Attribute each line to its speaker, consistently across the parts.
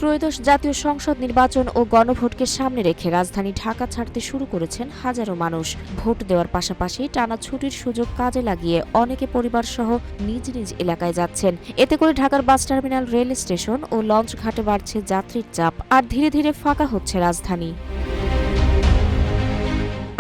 Speaker 1: ত্রয়োদশ জাতীয় সংসদ নির্বাচন ও গণভোটকে সামনে রেখে রাজধানী ঢাকা ছাড়তে শুরু করেছেন হাজারো মানুষ। ভোট দেওয়ার পাশাপাশি টানা ছুটির সুযোগ কাজে লাগিয়ে অনেকে পরিবারসহ নিজ নিজ এলাকায় যাচ্ছেন। এতে করে ঢাকার বাস টার্মিনাল, রেল স্টেশন ও লঞ্চ ঘাটে বাড়ছে যাত্রীর চাপ, আর ধীরে ধীরে ফাঁকা হচ্ছে রাজধানী।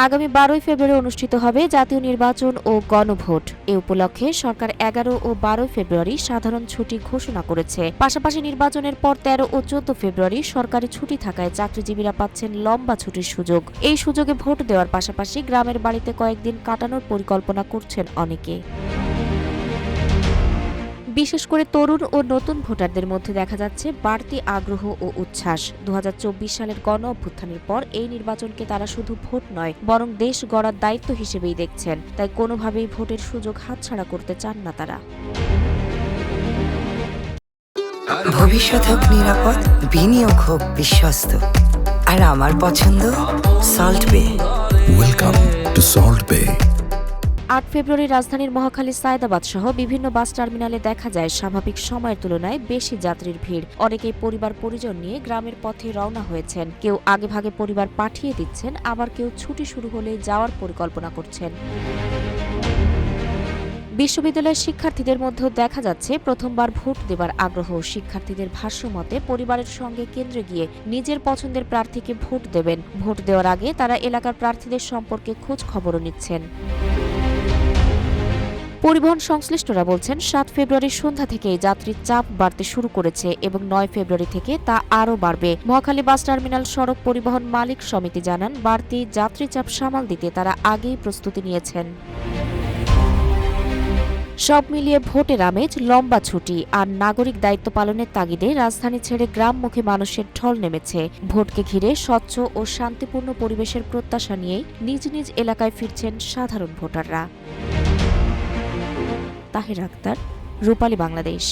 Speaker 1: আগামী 12 ফেব্রুয়ারি অনুষ্ঠিত হবে জাতীয় নির্বাচন ও গণভোট। এ উপলক্ষে সরকার 11 ও 12 ফেব্রুয়ারি সাধারণ ছুটি ঘোষণা করেছে। পাশাপাশি নির্বাচনের পর 13 ও 14 ফেব্রুয়ারি সরকারি ছুটি থাকায় চাকরিজীবীরা পাচ্ছেন লম্বা ছুটির সুযোগ। এই সুযোগে ভোট দেওয়ার পাশাপাশি গ্রামের বাড়িতে কয়েকদিন কাটানোর পরিকল্পনা করছেন অনেকে। বিশেষ করে তরুণ ও নতুন ভোটারদের মধ্যে দেখা যাচ্ছে বাড়তি আগ্রহ ও উচ্ছ্বাস। 2024 সালের গণ অভ্যুত্থানের পর এই নির্বাচনকে তারা শুধু ভোট নয়, বরং দেশ গড়ার দায়িত্ব হিসেবেই দেখছেন। তাই কোনোভাবেই ভোটের সুযোগ হাতছাড়া করতে চান না তারা।
Speaker 2: ভবিষ্যৎ হোক নিরাপদ, বিনিয়োগ হোক বিশ্বস্ত, আর আমার পছন্দ সল্ট বে।
Speaker 3: ওয়েলকাম টু সল্ট বে।
Speaker 1: 8 ফেব্রুয়ারি রাজধানীর মহাখালী, সায়দাবাদ সহ বিভিন্ন বাস টার্মিনালে দেখা যায় স্বাভাবিক সময়ের তুলনায় বেশি যাত্রীর ভিড়। অনেকেই পরিবার পরিজন নিয়ে গ্রামের পথে রওনা হয়েছেন। কেউ আগেভাগে পরিবার পাঠিয়ে দিচ্ছেন, আবার কেউ ছুটি শুরু হলেই যাওয়ার পরিকল্পনা করছেন। বিশ্ববিদ্যালয়ের শিক্ষার্থীদের মধ্যেও দেখা যাচ্ছে প্রথমবার ভোট দেবার আগ্রহ। শিক্ষার্থীদের ভাষ্যমতে পরিবারের সঙ্গে কেন্দ্রে গিয়ে নিজের পছন্দের প্রার্থীকে ভোট দেবেন। ভোট দেওয়ার আগে তারা এলাকার প্রার্থীদের সম্পর্কে খোঁজ খবরও নিচ্ছেন। পরিবহন সংশ্লিষ্টরা বলছেন 7 ফেব্রুয়ারির সন্ধ্যা থেকেই যাত্রীর চাপ বাড়তে শুরু করেছে এবং 9 ফেব্রুয়ারি থেকে তা আরও বাড়বে। মহাখালী বাস টার্মিনাল সড়ক পরিবহন মালিক সমিতি জানান, বাড়তি যাত্রী চাপ সামাল দিতে তারা আগেই প্রস্তুতি নিয়েছেন। সব মিলিয়ে ভোটের আমেজ, লম্বা ছুটি আর নাগরিক দায়িত্ব পালনের তাগিদে রাজধানী ছেড়ে গ্রামমুখী মানুষের ঢল নেমেছে। ভোটকে ঘিরে স্বচ্ছ ও শান্তিপূর্ণ পরিবেশের প্রত্যাশা নিয়েই নিজ নিজ এলাকায় ফিরছেন সাধারণ ভোটাররা। তাহির আক্তার, রূপালী বাংলাদেশ।